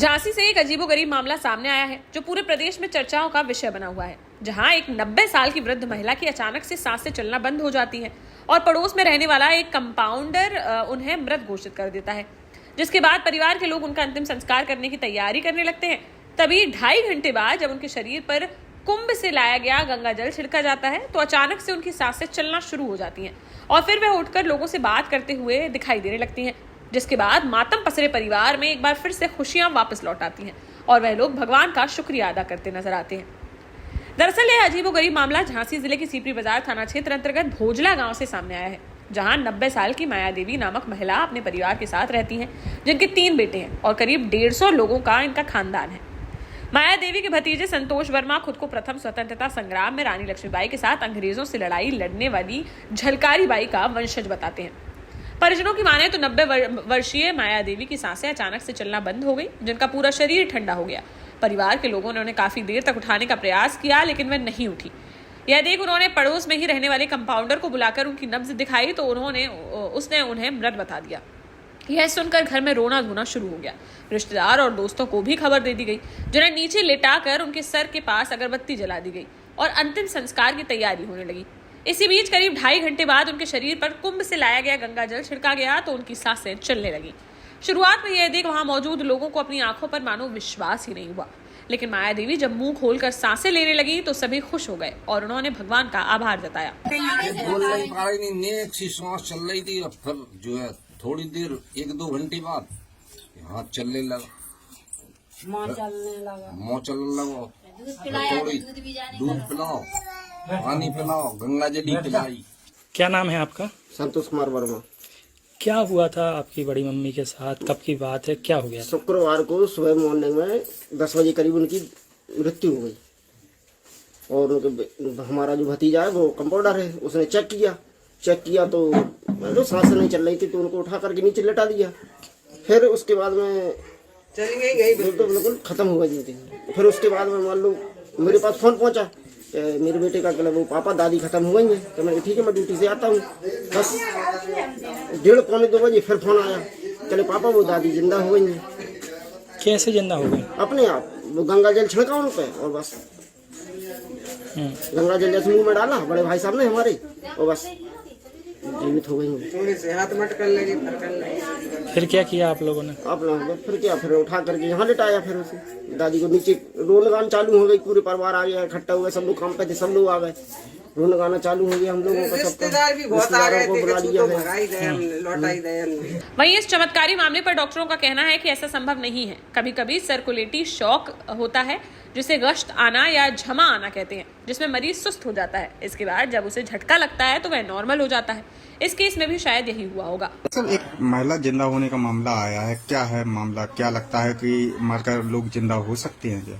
झांसी से एक अजीबोगरीब मामला सामने आया है जो पूरे प्रदेश में चर्चाओं का विषय बना हुआ है, जहां एक 90 साल की वृद्ध महिला की अचानक से सांसें चलना बंद हो जाती हैं और पड़ोस में रहने वाला एक कंपाउंडर उन्हें मृत घोषित कर देता है, जिसके बाद परिवार के लोग उनका अंतिम संस्कार करने की तैयारी करने लगते हैं। तभी 2.5 घंटे बाद जब उनके शरीर पर कुंभ से लाया गया गंगा जल छिड़का जाता है तो अचानक से उनकी सांसें चलना शुरू हो जाती हैं और फिर वह उठकर लोगों से बात करते हुए दिखाई देने लगती हैं, जिसके बाद मातम पसरे परिवार में एक बार फिर से खुशियां वापस लौट आती हैं और वह लोग भगवान का शुक्रिया अदा करते नजर आते हैं। दरअसल यह अजीबोगरीब मामला झांसी जिले की सीपरी बाजार थाना क्षेत्र अंतर्गत भोजला गांव से सामने आया है, जहां 90 साल की माया देवी नामक महिला अपने परिवार के साथ रहती हैं, जिनके 3 बेटे हैं और करीब 150 लोगों का इनका खानदान है। माया देवी के भतीजे संतोष वर्मा खुद को प्रथम स्वतंत्रता संग्राम में रानी लक्ष्मीबाई के साथ अंग्रेजों से लड़ाई लड़ने वाली झलकारी बाई का वंशज बताते हैं। परिजनों की माने तो 90 वर्षीय माया देवी की सांसें अचानक से चलना बंद हो गई, जिनका पूरा शरीर ठंडा हो गया। परिवार के लोगों ने उन्हें काफी देर तक उठाने का प्रयास किया, लेकिन वह नहीं उठी। यह देख उन्होंने पड़ोस में ही रहने वाले कंपाउंडर को बुलाकर उनकी नब्ज दिखाई तो उसने उन्हें मृत बता दिया। यह सुनकर घर में रोना धोना शुरू हो गया। रिश्तेदार और दोस्तों को भी खबर दे दी गई, जिन्हें नीचे लेटाकर उनके सर के पास अगरबत्ती जला दी गई और अंतिम संस्कार की तैयारी होने लगी। इसी बीच करीब 2.5 घंटे बाद उनके शरीर पर कुंभ से लाया गया गंगा जल छिड़का गया तो उनकी सांसें चलने लगी। शुरुआत में यह देख वहां मौजूद लोगों को अपनी आंखों पर मानो विश्वास ही नहीं हुआ, लेकिन माया देवी जब मुंह खोलकर सांसें लेने लगी तो सभी खुश हो गए और उन्होंने भगवान का आभार जताया। बोल नहीं पा रही, नेक सी सांस चल रही थी। अब फिर जो है थोड़ी देर 1-2 घंटे बाद हाथ चलने लगा, मुँह चलने लगा। थोड़ी दूध पिलाओ, पानी पिलाओ, गंगा जली पिलाई। क्या नाम है आपका? संतोष कुमार वर्मा। क्या हुआ था आपकी बड़ी मम्मी के साथ? कब की बात है? क्या हो गया? शुक्रवार को सुबह मॉर्निंग में 10 बजे करीब उनकी मृत्यु हो गई और हमारा जो भतीजा है वो कंपाउंडर है, उसने चेक किया तो सांस नहीं चल रही थी तो उनको उठा करके नीचे लेटा दिया। फिर उसके बाद में तो बिल्कुल खत्म हो गई थी। फिर उसके बाद में मान लो मेरे पास फोन पहुंचा, मेरे बेटे का कहला वो पापा दादी खत्म हो गई है। तो मैं ठीक है, मैं ड्यूटी से आता हूँ। बस 1:30-2 बजे फिर फोन आया, कहले पापा वो दादी जिंदा हो गई है। कैसे जिंदा हो गई? अपने आप वो गंगा जल छिड़का उन पे और बस गंगा जल जैसे मुंह में डाला बड़े भाई साहब ने हमारे और बस जीवित हो गई। थोड़ी से हाथ मट कर लगी, फिर क्या किया आप लोगों ने? आप लोग फिर क्या, फिर उठा करके यहाँ लेटाया। फिर उसे दादी को नीचे रोल गाना चालू हो गई, पूरे परिवार आ गया, इकट्ठा हुआ, सब लोग काम पे थे, सब लोग आ गए, रोल गाना चालू हो गया। हम लोगों का रिश्तेदार भी बहुत आ गए थे। वहीं इस चमत्कारी मामले पर डॉक्टरों का कहना है कि ऐसा संभव नहीं है। कभी कभी सर्कुलेटरी शॉक होता है, जिसे गश्त आना या झमा आना कहते हैं, जिसमें मरीज सुस्त हो जाता है। इसके बाद जब उसे झटका लगता है तो वह नॉर्मल हो जाता है। इस केस में भी शायद यही हुआ होगा। एक महिला जिंदा होने का मामला आया है, क्या है मामला? क्या लगता है कि मरकर लोग जिंदा हो सकते हैं क्या?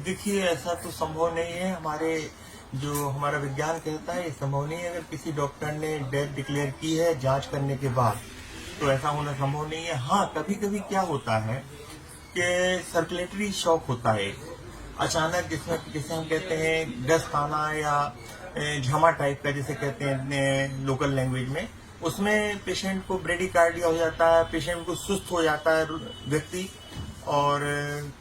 देखिए, ऐसा तो संभव नहीं है। हमारा विज्ञान कहता है ये संभव नहीं है। अगर किसी डॉक्टर ने डेथ डिक्लेयर की है जांच करने के बाद तो ऐसा होना संभव नहीं है। हाँ, कभी कभी क्या होता है कि सर्कुलेटरी शॉक होता है अचानक, जिसे हम कहते हैं दस्त आना या झमा टाइप का, जिसे कहते हैं लोकल लैंग्वेज में। उसमें पेशेंट को ब्रेडिकार्डिया हो जाता है, पेशेंट को सुस्त हो जाता है व्यक्ति, और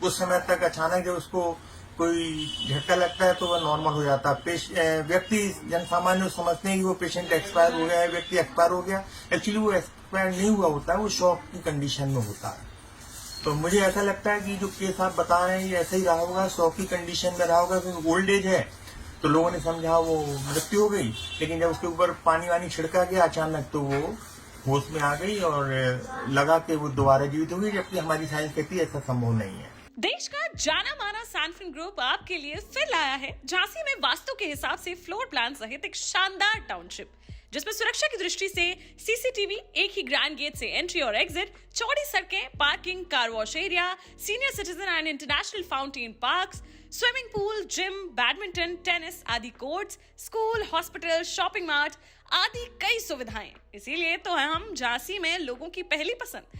कुछ समय तक अचानक जब उसको कोई झटका लगता है तो वह नॉर्मल हो जाता है। व्यक्ति जन सामान्य समझते हैं कि वो पेशेंट एक्सपायर हो गया है, व्यक्ति एक्सपायर हो गया। एक्चुअली वो एक्सपायर नहीं हुआ होता है, वो शॉक की कंडीशन में होता है। तो मुझे ऐसा लगता है कि जो केस आप बता रहे हैं ये ऐसा ही रहा होगा, शॉक की कंडीशन में रहा होगा, क्योंकि ओल्ड एज है तो लोगों ने समझा वो मृत्यु हो गई, लेकिन जब उसके ऊपर पानी वानी छिड़का गया अचानक तो वो होश में आ गई और लगा कि वो दोबारा जीवित हो गई, जबकि हमारी साइंस कहती है ऐसा संभव नहीं है। देश का जाना माना सैनफिन ग्रुप आपके लिए फिर लाया है झांसी में वास्तु के हिसाब से फ्लोर प्लान सहित एक शानदार टाउनशिप, जिसमें सुरक्षा की दृष्टि से सीसीटीवी, एक ही ग्रैंड गेट से एंट्री और एग्जिट, चौड़ी सड़कें, parking, car wash area, senior citizen and international fountain parks, swimming pool, gym, badminton, tennis आदि courts, school, hospital, shopping mart आदि कई सुविधाएं। इसीलिए तो हम झांसी में लोगों की पहली पसंद।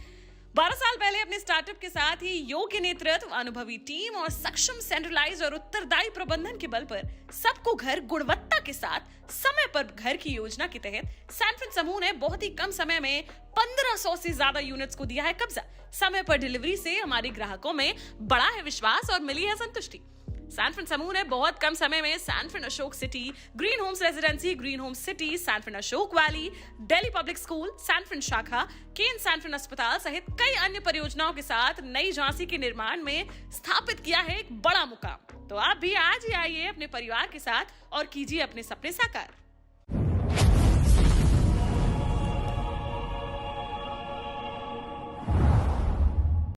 12 साल पहले अपने स्टार्टअप के साथ ही योग्य नेतृत्व, अनुभवी टीम और सक्षम सेंट्रलाइज और उत्तरदायी प्रबंधन के बल पर सबको घर गुणवत्ता के साथ समय पर घर की योजना के तहत सैनफिन समूह ने बहुत ही कम समय में 1500 से ज्यादा यूनिट्स को दिया है कब्जा। समय पर डिलीवरी से हमारे ग्राहकों में बढ़ा है विश्वास और मिली है संतुष्टि। सैनफिन समूह ने बहुत कम समय में Sanfin Ashok city, green homes residency, green homes city, Sanfin Ashok valley, Delhi public school, Sanfin शाखा, केन सैनफिन अस्पताल सहित कई अन्य परियोजनाओं के साथ नई झांसी के निर्माण में स्थापित किया है एक बड़ा मुकाम। तो आप भी आज ही आइए अपने परिवार के साथ और कीजिए अपने सपने साकार।